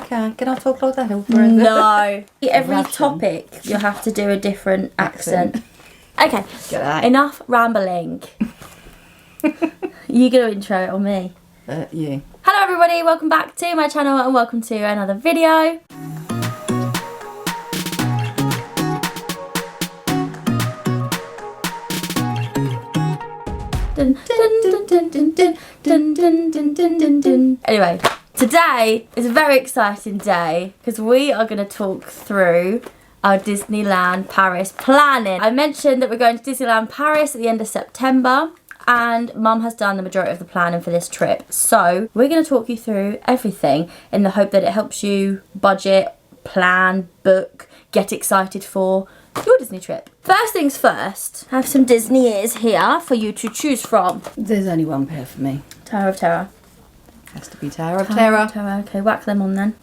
can I talk like that? No. Every topic, you'll have to do a different accent. Okay, enough rambling. You gonna intro it or me? You. Hello everybody, welcome back to my channel and welcome to another video. Anyway, today is a very exciting day because we are going to talk through our Disneyland Paris planning. I mentioned that we're going to Disneyland Paris at the end of September and Mum has done the majority of the planning for this trip. So we're going to talk you through everything in the hope that it helps you budget, plan, book, get excited for your Disney trip. First things first, I have some Disney ears here for you to choose from. There's only one pair for me. Tower of Terror. Has to be Tower of Terror. Okay, whack them on then.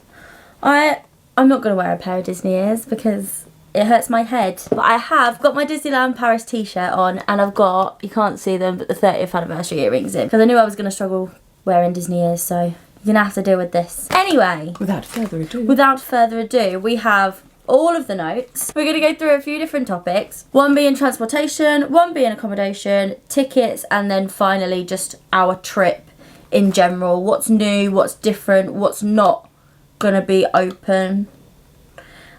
I'm not going to wear a pair of Disney ears because it hurts my head. But I have got my Disneyland Paris t-shirt on and I've got, you can't see them, but the 30th anniversary earrings in. Because I knew I was going to struggle wearing Disney ears, so you're going to have to deal with this. Anyway. Without further ado, we have all of the notes. We're going to go through a few different topics. One being transportation, one being accommodation, tickets, and then finally just our trip in general. What's new, what's different, what's not going to be open,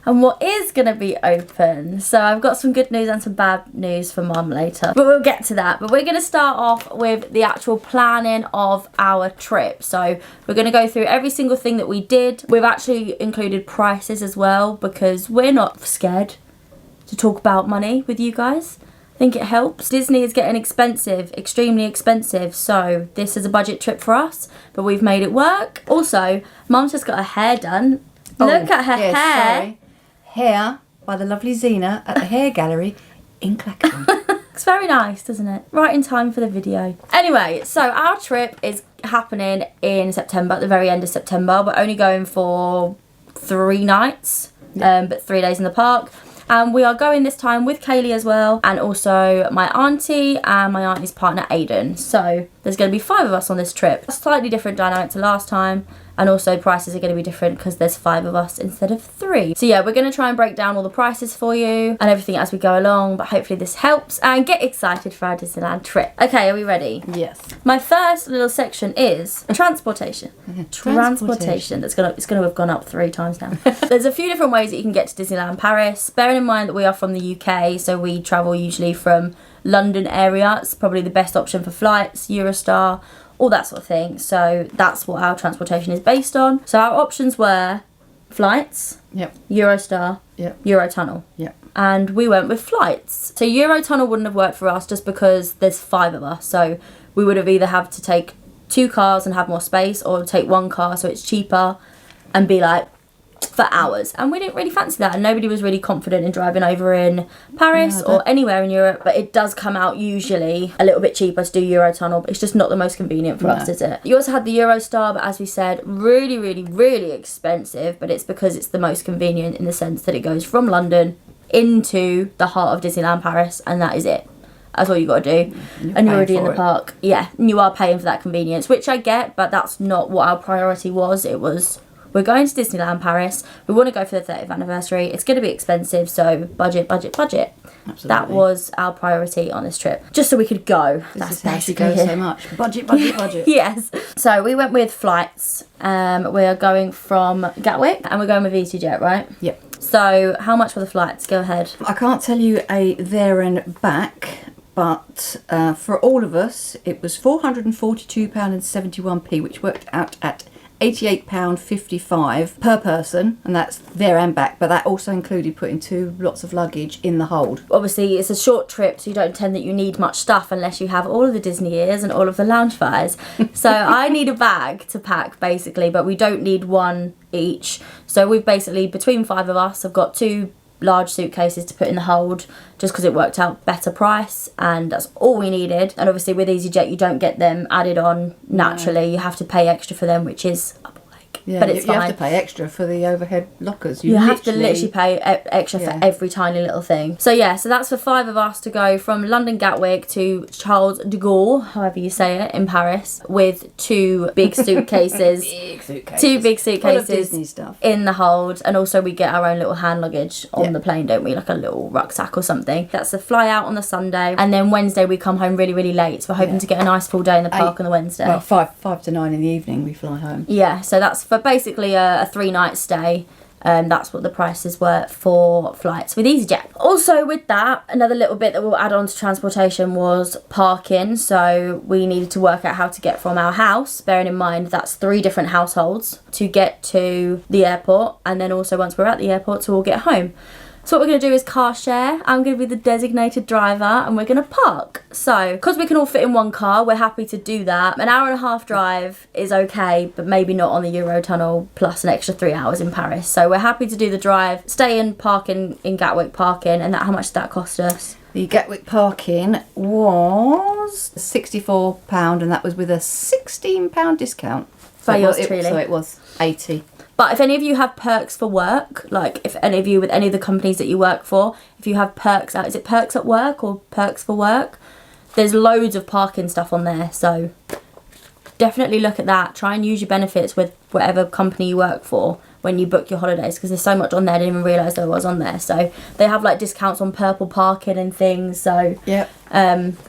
and what is going to be open. So I've got some good news and some bad news for Mum later, but we'll get to that. But we're going to start off with the actual planning of our trip. So we're going to go through every single thing that we did. We've actually included prices as well because we're not scared to talk about money with you guys. I think it helps. Disney is getting expensive, extremely expensive, so this is a budget trip for us, but we've made it work. Also, Mum's just got her hair done. Look at her hair. Sorry. Hair by the lovely Zena at the hair gallery in Clacton. It's very nice, doesn't it? Right in time for the video. Anyway, so our trip is happening in September, at the very end of September. We're only going for 3 nights, but 3 days in the park. And we are going this time with Kaylee as well, and also my auntie and my auntie's partner Aiden. So there's going to be 5 of us on this trip. A slightly different dynamic to last time, and also prices are going to be different because there's 5 of us instead of 3. So yeah, we're going to try and break down all the prices for you and everything as we go along, but hopefully this helps and get excited for our Disneyland trip. Okay, are we ready? Yes. My first little section is transportation. Transportation. It's going to have gone up 3 times now. There's a few different ways that you can get to Disneyland Paris. Bearing in mind that we are from the UK, so we travel usually from London area. It's probably the best option for flights, Eurostar, all that sort of thing. So that's what our transportation is based on. So our options were flights, Eurostar, Eurotunnel. And we went with flights. So Eurotunnel wouldn't have worked for us just because there's 5 of us. So we would have either had to take 2 cars and have more space, or take 1 car so it's cheaper and be like for hours, and we didn't really fancy that, and nobody was really confident in driving over in Paris or anywhere in Europe. But it does come out usually a little bit cheaper to do Eurotunnel, but it's just not the most convenient for us, is it? You also had the Eurostar, but as we said, really, really, really expensive, but it's because it's the most convenient in the sense that it goes from London into the heart of Disneyland Paris, and that is it. That's all you got to do. And you're already in the park. Yeah, and you are paying for that convenience, which I get, but that's not what our priority was. It was, we're going to Disneyland Paris. We want to go for the 30th anniversary. It's going to be expensive, so budget, budget, budget. Absolutely. That was our priority on this trip, just so we could go. That's basically it. So much. Budget, budget, budget. Yes. So we went with flights. We are going from Gatwick, and we're going with EasyJet, right? Yep. So how much were the flights? Go ahead. I can't tell you a there and back, but for all of us, it was £442.71, which worked out at £88.55 per person, and that's there and back, but that also included putting 2 lots of luggage in the hold. Obviously it's a short trip, so you don't intend that you need much stuff unless you have all of the Disney ears and all of the lounge fires. So I need a bag to pack basically, but we don't need 1 each. So we've basically, between 5 of us, have got 2 large suitcases to put in the hold, just because it worked out better price, and that's all we needed. And obviously with EasyJet you don't get them added on naturally. You have to pay extra for them, which is a ball ache. Yeah, but it's you fine. have to pay extra for the overhead lockers. You have to literally pay extra for every tiny little thing. So yeah, so that's for 5 of us to go from London Gatwick to Charles de Gaulle, however you say it, in Paris, with 2 big suitcases. Two big suitcases. Full of Disney stuff. In the hold, and also we get our own little hand luggage on the plane, don't we? Like a little rucksack or something. That's the fly out on the Sunday, and then Wednesday we come home really, really late. So we're hoping to get a nice full day in the park on the Wednesday. Well, 5 to 9 in the evening we fly home. Yeah, so that's for basically a 3-night stay. That's what the prices were for flights with EasyJet. Also with that, another little bit that we'll add on to transportation was parking. So we needed to work out how to get from our house, bearing in mind that's 3 different households, to get to the airport, and then also once we're at the airport to all get home. So what we're going to do is car share. I'm going to be the designated driver and we're going to park. So, because we can all fit in one car, we're happy to do that. An hour and a half drive is okay, but maybe not on the Eurotunnel, plus an extra 3 hours in Paris. So we're happy to do the drive, stay in parking in Gatwick parking, and how much did that cost us? The Gatwick parking was £64, and that was with a £16 discount. By yours truly. So it was 80. But if any of you have perks for work, like if any of you with any of the companies that you work for, if you have perks out, is it perks at work or perks for work? There's loads of parking stuff on there, so definitely look at that. Try and use your benefits with whatever company you work for when you book your holidays, because there's so much on there I didn't even realise there was on there. So they have like discounts on purple parking and things. So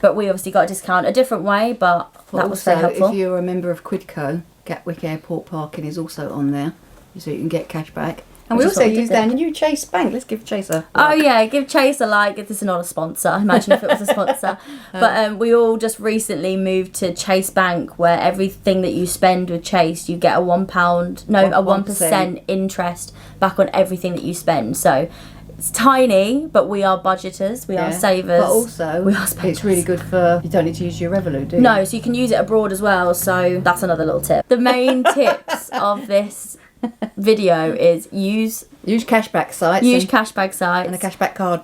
but we obviously got a discount a different way, but that was so helpful. If you're a member of Quidco, Gatwick Airport parking is also on there, so you can get cash back. And we also use their new Chase Bank. Let's give Chase a like. Oh yeah, give Chase a like. This is not a sponsor. Imagine if it was a sponsor. But we all just recently moved to Chase Bank, where everything that you spend with Chase, you get a £1% interest back on everything that you spend. So it's tiny, but we are budgeters. We are savers. But also, we are spenders. It's really good for, you don't need to use your Revolut, do you? No, so you can use it abroad as well. So that's another little tip. The main tips of this video is use cashback sites, and a cashback card,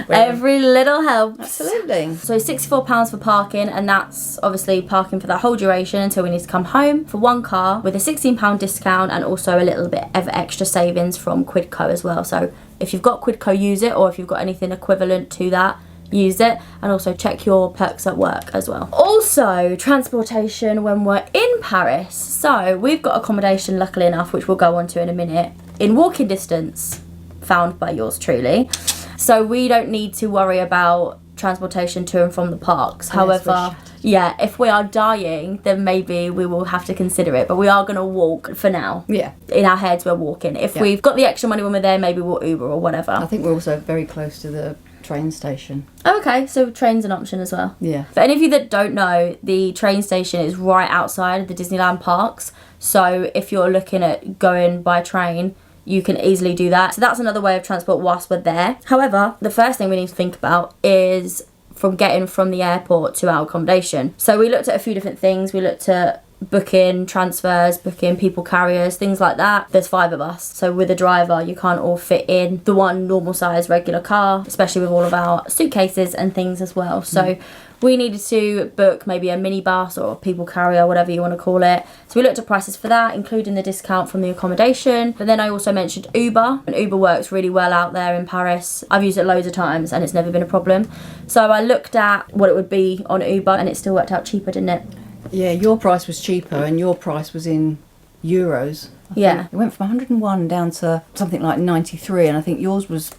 Every little helps. Absolutely. So £64 for parking, and that's obviously parking for that whole duration until we need to come home, for one car with a £16 discount, and also a little bit of extra savings from Quidco as well. So if you've got Quidco, use it, or if you've got anything equivalent to that, use it. And also check your perks at work as well. Also, transportation when we're in Paris. So we've got accommodation, luckily enough, which we'll go on to in a minute, in walking distance, found by yours truly. So we don't need to worry about transportation to and from the parks. However, yeah, if we are dying, then maybe we will have to consider it. But we are going to walk for now. Yeah. In our heads, we're walking. If we've got the extra money when we're there, maybe we'll Uber or whatever. I think we're also very close to the train station. Oh, okay, so train's an option as well. Yeah. For any of you that don't know, the train station is right outside of the Disneyland parks. So if you're looking at going by train, you can easily do that. So that's another way of transport whilst we're there. However, the first thing we need to think about is from getting from the airport to our accommodation. So we looked at a few different things. We looked at booking transfers, booking people carriers, things like that. There's 5 of us, so with a driver you can't all fit in the one normal size regular car, especially with all of our suitcases and things as well. So we needed to book maybe a minibus or a people carrier, whatever you want to call it. So we looked at prices for that, including the discount from the accommodation. But then I also mentioned Uber, and Uber works really well out there in Paris. I've used it loads of times and it's never been a problem. So I looked at what it would be on Uber, and it still worked out cheaper, didn't it? Yeah, your price was cheaper, and your price was in euros. Yeah. It went from 101 down to something like 93, and I think yours was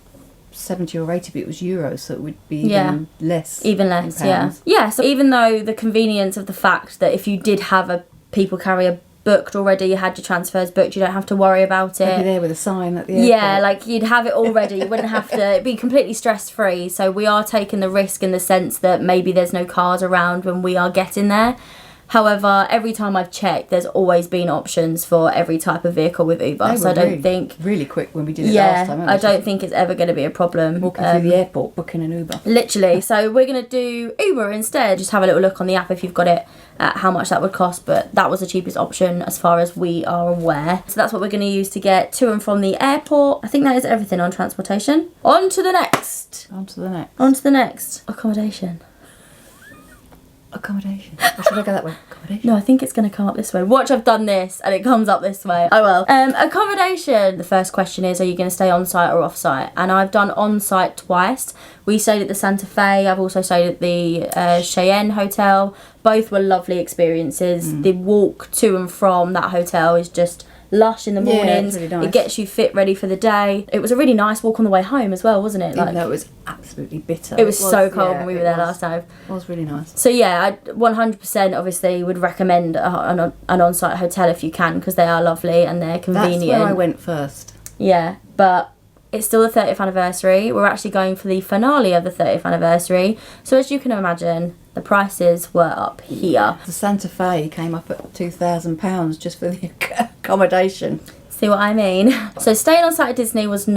70 or 80, but it was euros, so it would be even less. Even less, yeah. Yeah, so even though the convenience of the fact that if you did have a people carrier booked already, you had your transfers booked, you don't have to worry about it. You'd be there with a sign at the airport. Yeah, like you'd have it all ready. You wouldn't have to, it'd be completely stress free. So we are taking the risk in the sense that maybe there's no cars around when we are getting there. However, every time I've checked, there's always been options for every type of vehicle with Uber. So I don't think really quick when we did it last time. I don't think it's ever going to be a problem. Walking through the airport, booking an Uber. Literally. So we're going to do Uber instead. Just have a little look on the app if you've got it at how much that would cost. But that was the cheapest option as far as we are aware. So that's what we're going to use to get to and from the airport. I think that is everything on transportation. On to the next. On to the next. On to the next. Accommodation. Accommodation. Or should I go that way? Accommodation. No, I think it's going to come up this way. Watch, I've done this and it comes up this way. Oh well. Accommodation. The first question is, are you going to stay on site or off site? And I've done on site twice. We stayed at the Santa Fe. I've also stayed at the Shan hotel. Both were lovely experiences. The walk to and from that hotel is just lush in the mornings. Really nice. It gets you fit, ready for the day. It was a really nice walk on the way home as well, wasn't it? Even though it was absolutely bitter. It was so cold when we were there last time. It was really nice. So yeah, I 100% obviously would recommend an on-site hotel if you can, because they are lovely and they're convenient. That's where I went first. Yeah, but it's still the 30th anniversary. We're actually going for the finale of the 30th anniversary. So as you can imagine, the prices were up here. The Santa Fe came up at £2,000 just for the accommodation. See what I mean? So staying on site at Disney was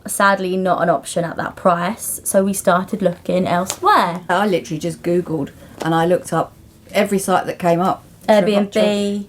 sadly not an option at that price. So we started looking elsewhere. I literally just Googled and I looked up every site that came up. Airbnb,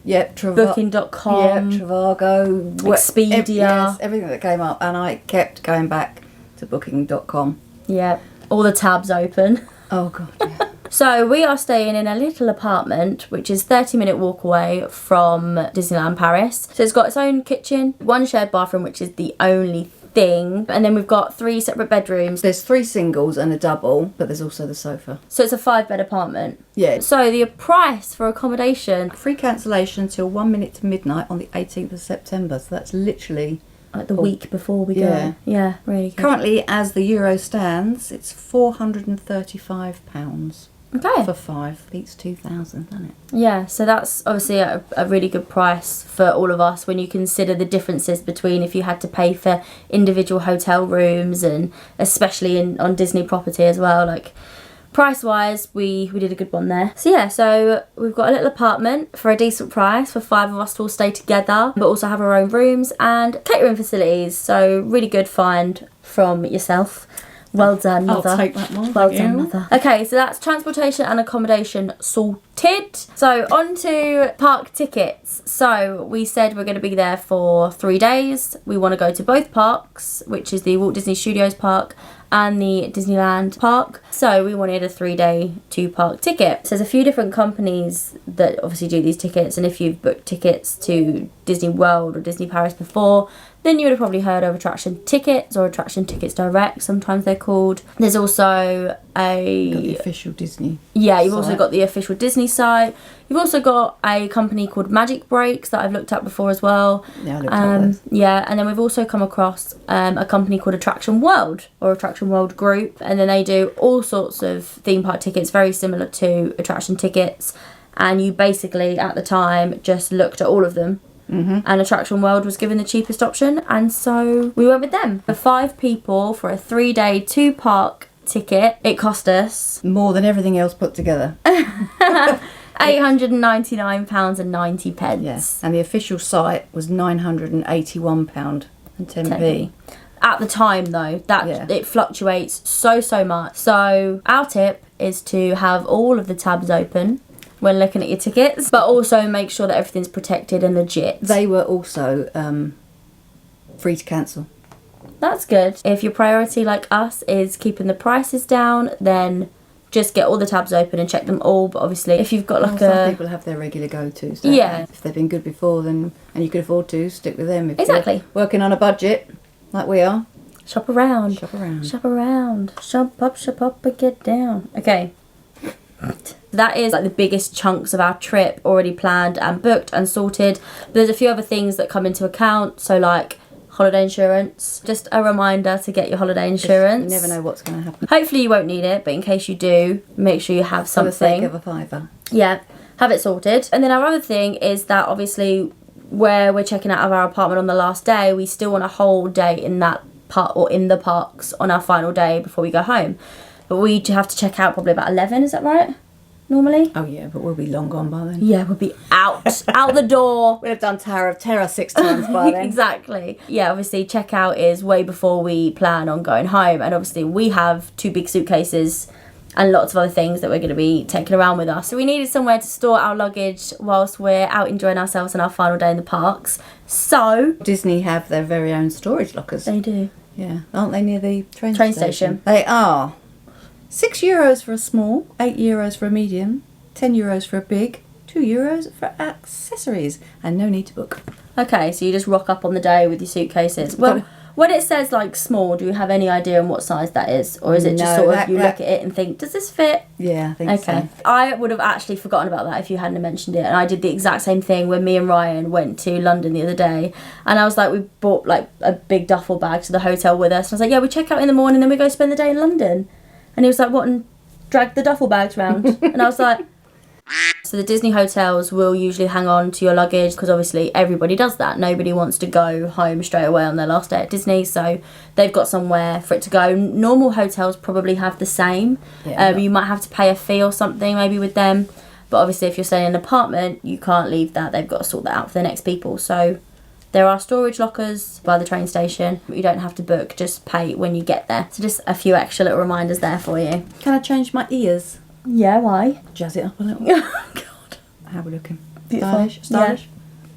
Booking.com, Trivago, Expedia. Everything that came up, and I kept going back to Booking.com. Yeah, all the tabs open. Oh god, yeah. So we are staying in a little apartment, which is 30-minute walk away from Disneyland Paris. So it's got its own kitchen, one shared bathroom, which is the only thing, and then we've got 3 separate bedrooms. There's 3 singles and a double, but there's also the sofa. So it's a 5-bed apartment. Yeah. So the price for accommodation, free cancellation till 1 minute to midnight on the 18th of September. So that's literally like the week before we go. Yeah, really good. Currently, as the euro stands, it's £435. Okay. For 5 beats 2,000, doesn't it? Yeah, so that's obviously a really good price for all of us when you consider the differences between if you had to pay for individual hotel rooms, and especially on Disney property as well. Like price wise, we did a good one there. So yeah, so we've got a little apartment for a decent price for 5 of us to all stay together, but also have our own rooms and catering facilities. So really good find from yourself. Well done, mother. I'll take that one. Well done, mother. Okay, so that's transportation and accommodation sorted. So on to park tickets. So we said we're going to be there for 3 days. We want to go to both parks, which is the Walt Disney Studios Park and the Disneyland Park. So we wanted a 3-day 2-park ticket. So there's a few different companies that obviously do these tickets, and if you've booked tickets to Disney World or Disney Paris before, then you would have probably heard of Attraction Tickets or Attraction Tickets Direct, sometimes they're called. There's also got the official Disney you've site. also got the official Disney site. You've also got a company called Magic Breaks that I've looked at before as well. Yeah, I looked at those. Yeah, and then we've also come across a company called Attraction World or Attraction World Group, and then they do all sorts of theme park tickets very similar to Attraction Tickets, and you basically at the time just looked at all of them. And Attraction World was given the cheapest option, and so we went with them. For 5 people for a 3-day 2-park ticket, it cost us more than everything else put together. £899.90. Yes, and the official site was £981.10. At the time though, it fluctuates so much. So our tip is to have all of the tabs open when looking at your tickets, but also make sure that everything's protected and legit. They were also free to cancel. That's good. If your priority, like us, is keeping the prices down, then just get all the tabs open and check them all. But obviously, if you've got some people have their regular go-tos. Yeah. If they've been good before, then and you could afford to stick with them. If exactly. You're working on a budget, like we are. Shop around. Shop around. Shop around. Shop up, and get down. Okay. That is like the biggest chunks of our trip already planned and booked and sorted. But there's a few other things that come into account. So like holiday insurance. Just a reminder to get your holiday insurance. You never know what's going to happen. Hopefully you won't need it, but in case you do, make sure you have something. For the sake of a fiver. Yeah, have it sorted. And then our other thing is that obviously where we're checking out of our apartment on the last day, we still want a whole day in that part or in the parks on our final day before we go home. But we have to check out probably about 11, is that right? Normally? Oh yeah, but we'll be long gone by then. Yeah, we'll be out the door. We'll have done Tower of Terror 6 times by then. Exactly. Yeah, obviously checkout is way before we plan on going home, and obviously we have 2 big suitcases and lots of other things that we're going to be taking around with us. So we needed somewhere to store our luggage whilst we're out enjoying ourselves on our final day in the parks. So Disney have their very own storage lockers. They do. Yeah. Aren't they near the train station? They are. €6 for a small, €8 for a medium, €10 for a big, €2 for accessories, and no need to book. Okay, so you just rock up on the day with your suitcases. Well, when it says like small, do you have any idea on what size that is? Or is it just sort of you look at it and think, does this fit? Yeah, I think so. Okay. I would have actually forgotten about that if you hadn't mentioned it. And I did the exact same thing when me and Ryan went to London the other day. And I was like, we bought like a big duffel bag to the hotel with us. And I was like, yeah, we check out in the morning, then we go spend the day in London. And he was like, what, and drag the duffel bags round? And I was like... So the Disney hotels will usually hang on to your luggage because obviously everybody does that. Nobody wants to go home straight away on their last day at Disney, so they've got somewhere for it to go. Normal hotels probably have the same. You might have to pay a fee or something maybe with them, but obviously if you're staying in an apartment you can't leave that. They've got to sort that out for the next people. So there are storage lockers by the train station. You don't have to book, just pay when you get there. So just a few extra little reminders there for you. Can I change my ears? Yeah, why? Jazz it up a little. Oh, God. How are we looking? Beautiful. Stylish? Yeah.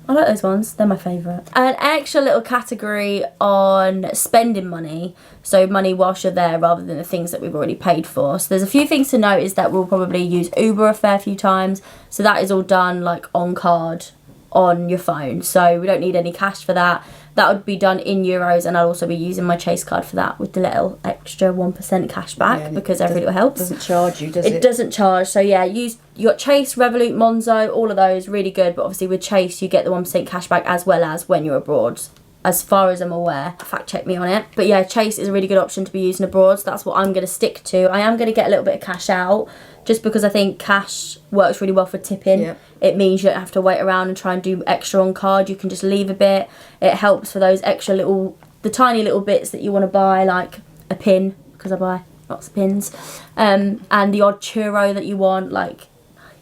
I like those ones. They're my favourite. An extra little category on spending money. So money whilst you're there rather than the things that we've already paid for. So there's a few things to note is that we'll probably use Uber a fair few times. So that is all done like on card on your phone. So we don't need any cash for that. That would be done in euros, and I'll also be using my Chase card for that with the little extra 1% cash back because every little helps. Doesn't charge you, does it? It doesn't charge. So yeah, you got Chase, Revolut, Monzo, all of those really good. But obviously with Chase, you get the 1% cash back as well as when you're abroad. As far as I'm aware, fact check me on it. But yeah, Chase is a really good option to be using abroad. So that's what I'm going to stick to. I am going to get a little bit of cash out just because I think cash works really well for tipping. Yep. It means you don't have to wait around and try and do extra on card. You can just leave a bit. It helps for those extra little, the tiny little bits that you want to buy, like a pin, because I buy lots of pins, and the odd churro that you want, like,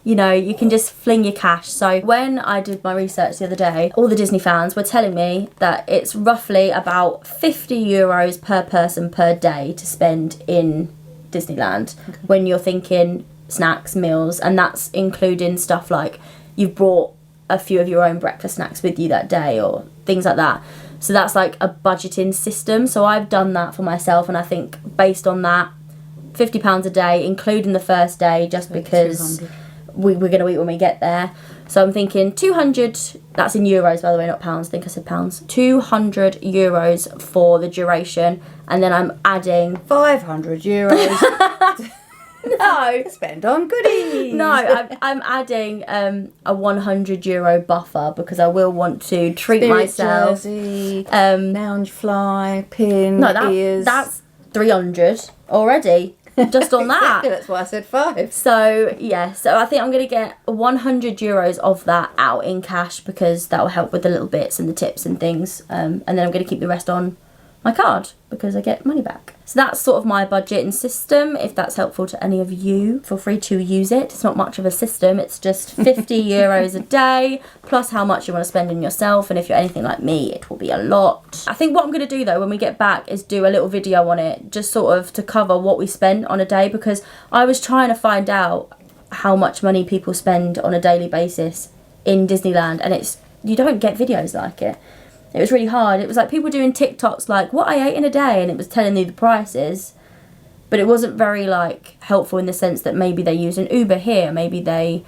you know, you can just fling your cash. So when I did my research the other day, all the Disney fans were telling me that it's roughly about €50 per person per day to spend in Disneyland when you're thinking snacks, meals, and that's including stuff like you've brought a few of your own breakfast snacks with you that day or things like that. So that's like a budgeting system. So I've done that for myself, and I think based on that, £50 a day, including the first day, just because we're going to eat when we get there. So I'm thinking 200, that's in euros by the way, not pounds, I think I said pounds. €200 for the duration, and then I'm adding €500. No. Spend on goodies. No, I'm adding a €100 buffer because I will want to treat Spirit myself. Jersey, lounge fly, pin, ears. That's 300 already. Just on that. Exactly, that's why I said 5. So yeah, so I think I'm going to get €100 of that out in cash because that will help with the little bits and the tips and things. And then I'm going to keep the rest on my card because I get money back. So that's sort of my budgeting system. If that's helpful to any of you, feel free to use it. It's not much of a system. It's just €50 a day plus how much you want to spend on yourself. And if you're anything like me, it will be a lot. I think what I'm going to do though when we get back is do a little video on it, just sort of to cover what we spend on a day, because I was trying to find out how much money people spend on a daily basis in Disneyland, and you don't get videos like it. It was really hard. It was like people doing TikToks like what I ate in a day, and it was telling you the prices, but it wasn't very like helpful in the sense that maybe they used an Uber here, maybe they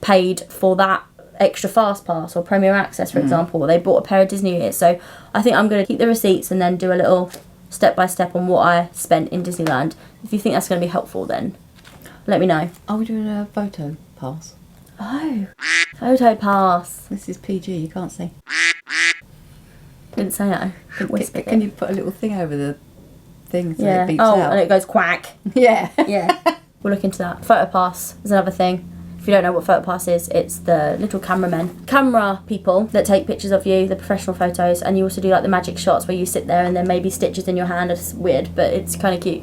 paid for that extra fast pass or Premier Access, for example, or they bought a pair of Disney ears. So I think I'm going to keep the receipts and then do a little step by step on what I spent in Disneyland. If you think that's going to be helpful, then let me know. Are we doing a photo pass? Oh, photo pass. This is PG, you can't see. Didn't say it. Can you put a little thing over the thing so yeah. it beeps out? And it goes quack. Yeah. Yeah. We'll look into that. Photo pass is another thing. If you don't know what photo pass is, it's the little camera people that take pictures of you, the professional photos, and you also do like the magic shots where you sit there and then maybe stitches in your hand. It's weird, but it's kind of cute.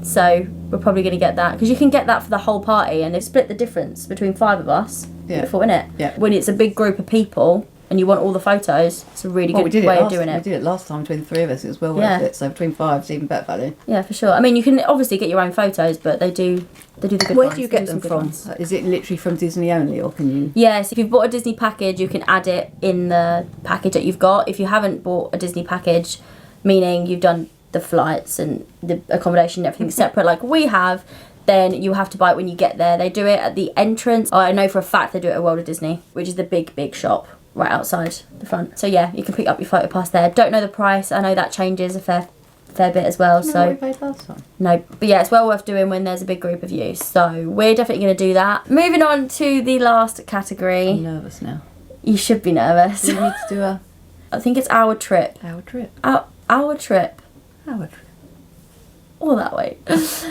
So we're probably going to get that because you can get that for the whole party, and they've split the difference between 5 of us. Yeah. Beautiful, isn't it? Yeah. When it's a big group of people and you want all the photos, it's a really good way of doing it. We did it last time between the 3 of us. It was well worth it. So between 5 is even better value. Yeah, for sure. I mean, you can obviously get your own photos, but they do the good ones. Where do you get them from? Is it literally from Disney only, or can you? Yes, if you've bought a Disney package, you can add it in the package that you've got. If you haven't bought a Disney package, meaning you've done the flights and the accommodation and everything separate like we have, then you have to buy it when you get there. They do it at the entrance. I know for a fact they do it at World of Disney, which is the big shop right outside the front. So yeah, you can pick up your photo pass there. Don't know the price. I know that changes a fair bit as well. So what we paid last time. No, but yeah, it's well worth doing when there's a big group of you. So we're definitely going to do that. Moving on to the last category. I'm nervous now. You should be nervous. We need to do I think it's our trip. our trip. Our trip. Our trip. All that way.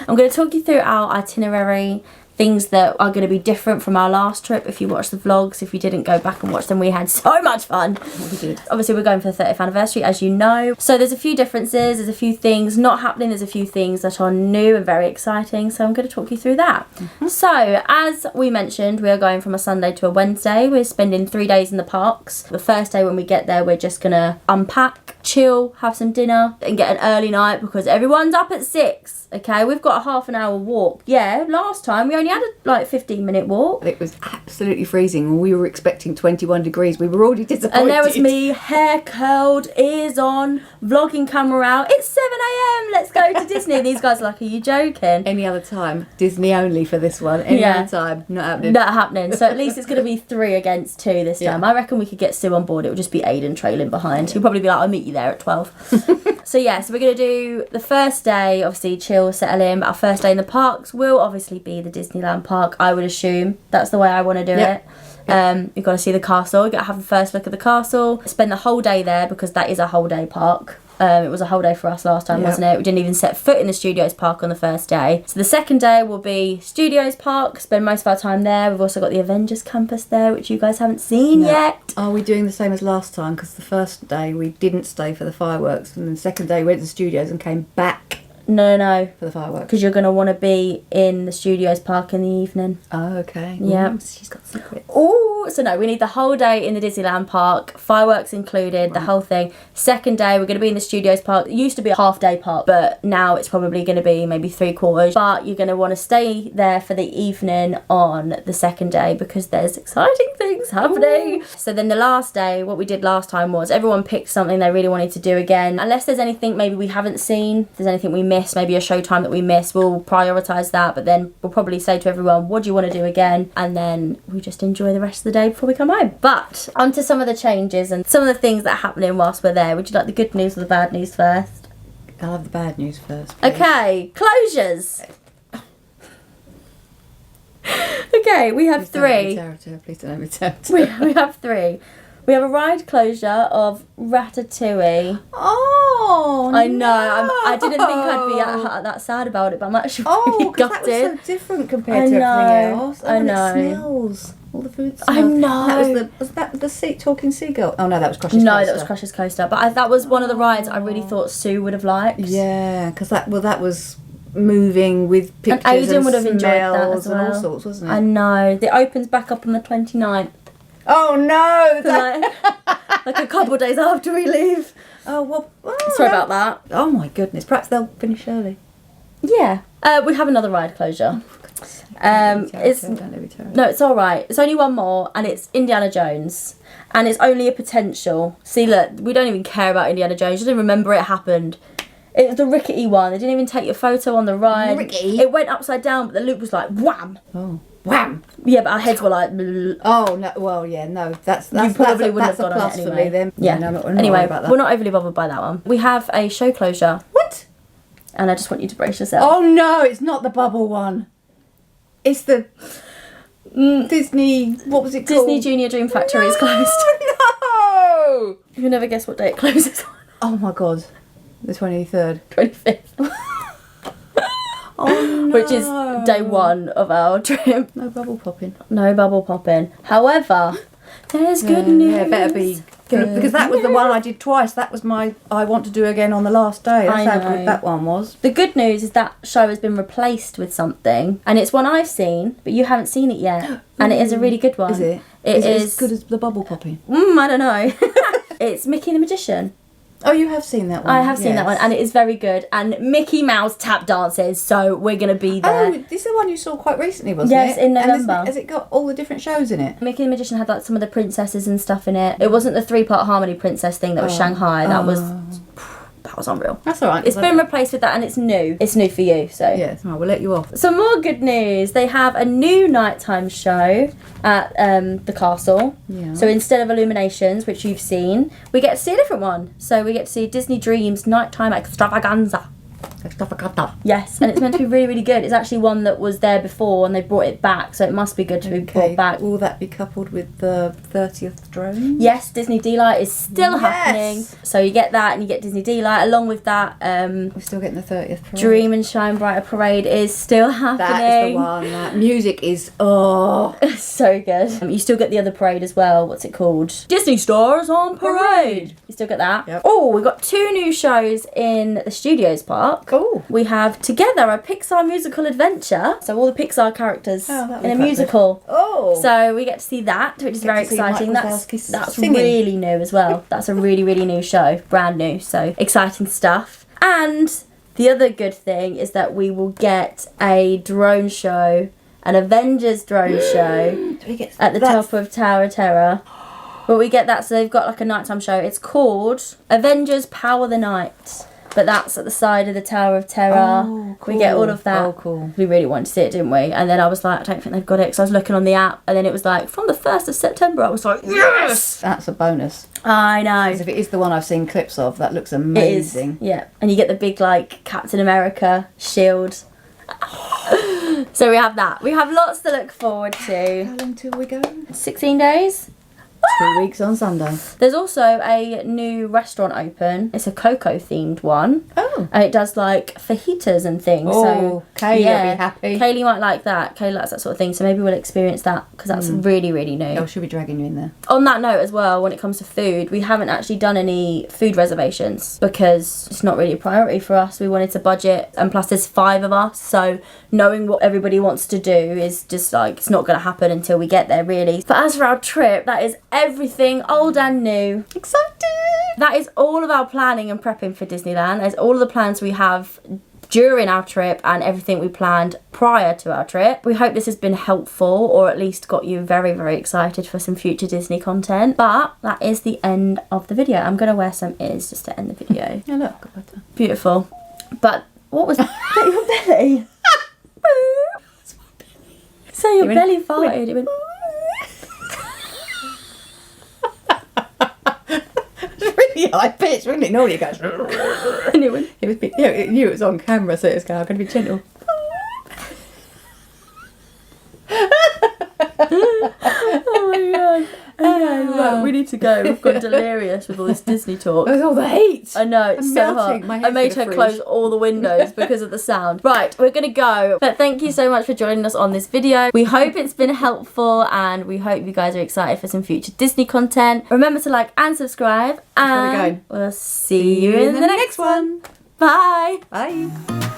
I'm going to talk you through our itinerary, things that are going to be different from our last trip. If you watch the vlogs, if you didn't go back and watch them, we had so much fun. We did. Obviously, we're going for the 30th anniversary, as you know. So there's a few differences. There's a few things not happening. There's a few things that are new and very exciting. So I'm going to talk you through that. So as we mentioned, we are going from a Sunday to a Wednesday. We're spending 3 days in the parks. The first day when we get there, we're just going to unpack, chill, have some dinner, and get an early night because everyone's up at 6. Okay, we've got a half an hour walk. Yeah, last time we only had a 15-minute walk. It was absolutely freezing and we were expecting 21 degrees. We were already disappointed. And there was me, hair curled, ears on, vlogging camera out. It's 7 a.m. Let's go to Disney. These guys are like, are you joking? Any other time, Disney only for this one. Any other time, not happening. Not happening. So at least it's going to be 3 against 2 this time. I reckon we could get Sue on board. It would just be Aiden trailing behind. He'll probably be like, I'll meet you there at 12. So yeah, so we're going to do the first day, obviously chill, settle in. Our first day in the parks will obviously be the Disneyland park, I would assume. That's the way I want to do it. You've got to see the castle. You've got to have the first look at the castle. Spend the whole day there because that is a whole day park. It was a whole day for us last time, wasn't it? We didn't even set foot in the Studios Park on the first day. So the second day will be Studios Park, spend most of our time there. We've also got the Avengers Campus there, which you guys haven't seen yet. Are we doing the same as last time? Because the first day we didn't stay for the fireworks, and then the second day we went to the studios and came back No. for the fireworks. Because you're going to want to be in the Studios Park in the evening. Oh, okay. Yeah. Ooh, she's got secrets. Oh, so no, we need the whole day in the Disneyland Park, fireworks included, the whole thing. Second day, we're going to be in the Studios Park. It used to be a half-day park, but now it's probably going to be maybe 3/4. But you're going to want to stay there for the evening on the second day because there's exciting things happening. Ooh. So then the last day, what we did last time was everyone picked something they really wanted to do again. Unless there's anything maybe we haven't seen, if there's anything we missed, maybe a show time that we missed, we'll prioritise that. But then we'll probably say to everyone, what do you want to do again? And then we just enjoy the rest of the day before we come home. But on to some of the changes and some of the things that are happening whilst we're there. Would you like the good news or the bad news first? I'll have the bad news first, please. Okay, closures. Okay, we have 3. Please don't let me territory. We have 3. We have a ride closure of Ratatouille. Oh, I know. I didn't think I'd be that sad about it, but I'm actually really gutted. That was so different compared to everything else. I know. It smells. All the food smells. I know. Was that the talking seagull? Oh no, that was Crush's Coaster. No, that was Crush's Coaster. But that was one of the rides I really thought Sue would have liked. Yeah, because that was moving with pictures and Aiden would have enjoyed that as and well. all sorts, wasn't it? I know. It opens back up on the 29th. Oh no! Like a couple of days after we leave. Oh well. Sorry about that. Oh my goodness. Perhaps they'll finish early. Yeah. We have another ride closure. It's all right. It's only one more, and it's Indiana Jones, and it's only a potential. See, look, we don't even care about Indiana Jones. You didn't remember it happened. It was the rickety one. They didn't even take your photo on the ride. Rickety? It went upside down, but the loop was like wham. Oh. Wham! Yeah, but our heads were like. Bleh. Oh no! Well, yeah, no. That's you probably wouldn't have a gone plus on it anyway. for me then. Yeah. No, I'm not anyway, about that. we're not overly bothered by that one. We have a show closure. What? And I just want you to brace yourself. Oh no! It's not the bubble one. It's the Disney. What was it called? Disney Junior Dream Factory is closed. No! You'll never guess what day it closes on. Oh my god! The 23rd. 25th. Oh no! Which is day 1 of our trip. No bubble popping. No bubble popping. However, there's good news. Yeah, better be good because that was the one I did twice. That was my I want to do again on the last day. That's how good that one was. The good news is that show has been replaced with something, and it's one I've seen, but you haven't seen it yet, and it is a really good one. Is it? It is as good as the bubble popping? I don't know. It's Mickey the Magician. Oh, you have seen that one? I have seen that one, and it is very good. And Mickey Mouse tap dances, so we're going to be there. Oh, this is the one you saw quite recently, wasn't it? Yes, in November. And has it got all the different shows in it? Mickey the Magician had like some of the princesses and stuff in it. It wasn't the 3-part Harmony Princess thing that was Shanghai. That was that was unreal. That's all right. It's been replaced with that, and it's new. It's new for you, so. Yes, all right, we'll let you off. Some more good news. They have a new nighttime show at the castle. Yeah. So instead of Illuminations, which you've seen, we get to see a different one. So we get to see Disney Dreams Nighttime Extravaganza. Yes, and it's meant to be really, really good. It's actually one that was there before and they brought it back, so it must be good to be brought back. Will that be coupled with the 30th drone? Yes, Disney Delight is still happening. So you get that and you get Disney Delight. Along with that, we're still getting the 30th parade. Dream and Shine Brighter Parade is still happening. That is the one. That music is, so good. You still get the other parade as well. What's it called? Disney Stars on Parade. You still get that. Yep. Oh, we've got 2 new shows in the Studios Park. Cool. We have Together, a Pixar musical adventure. So all the Pixar characters in a musical. Oh. So we get to see that, which is very exciting. That's really new as well. That's a really, really new show. Brand new. So exciting stuff. And the other good thing is that we will get a drone show, an Avengers drone show at the top of Tower of Terror. But we get that, so they've got like a nighttime show. It's called Avengers Power the Night. But that's at the side of the Tower of Terror. Oh, cool. We get all of that. Oh, cool. We really wanted to see it, didn't we? And then I was like, I don't think they've got it. So I was looking on the app, and then it was like, from the 1st of September. I was like, yes! That's a bonus. I know. Because if it is the one I've seen clips of, that looks amazing. It is, yeah. And you get the big, like, Captain America shield. So we have that. We have lots to look forward to. How long till we go? 16 days. 2 weeks on Sunday. There's also a new restaurant open. It's a cocoa themed one. Oh. And it does like fajitas and things. Oh, so Kaylee will be happy. Kaylee might like that. Kaylee likes that sort of thing. So maybe we'll experience that because that's really, really new. Oh, she'll be dragging you in there. On that note as well, when it comes to food, we haven't actually done any food reservations because it's not really a priority for us. We wanted to budget, and plus there's 5 of us, so knowing what everybody wants to do is just like, it's not going to happen until we get there really. But as for our trip, that is everything old and new. Excited! That is all of our planning and prepping for Disneyland. That's all of the plans we have during our trip and everything we planned prior to our trip. We hope this has been helpful, or at least got you very, very excited for some future Disney content. But that is the end of the video. I'm going to wear some ears just to end the video. Yeah, look, got better. Beautiful. But what was that? Your belly? So your belly farted. It went... Really high pitch, wasn't it? Normally it goes. And it went... It knew it was on camera, so it's going to be gentle. Oh my god. Okay, right, we need to go. We've gone delirious with all this Disney talk. There's all the heat. I know, it's so hot. I made her close all the windows because of the sound. Right, we're going to go. But thank you so much for joining us on this video. We hope it's been helpful and we hope you guys are excited for some future Disney content. Remember to like and subscribe. And we'll see you in the next one. Bye. Bye.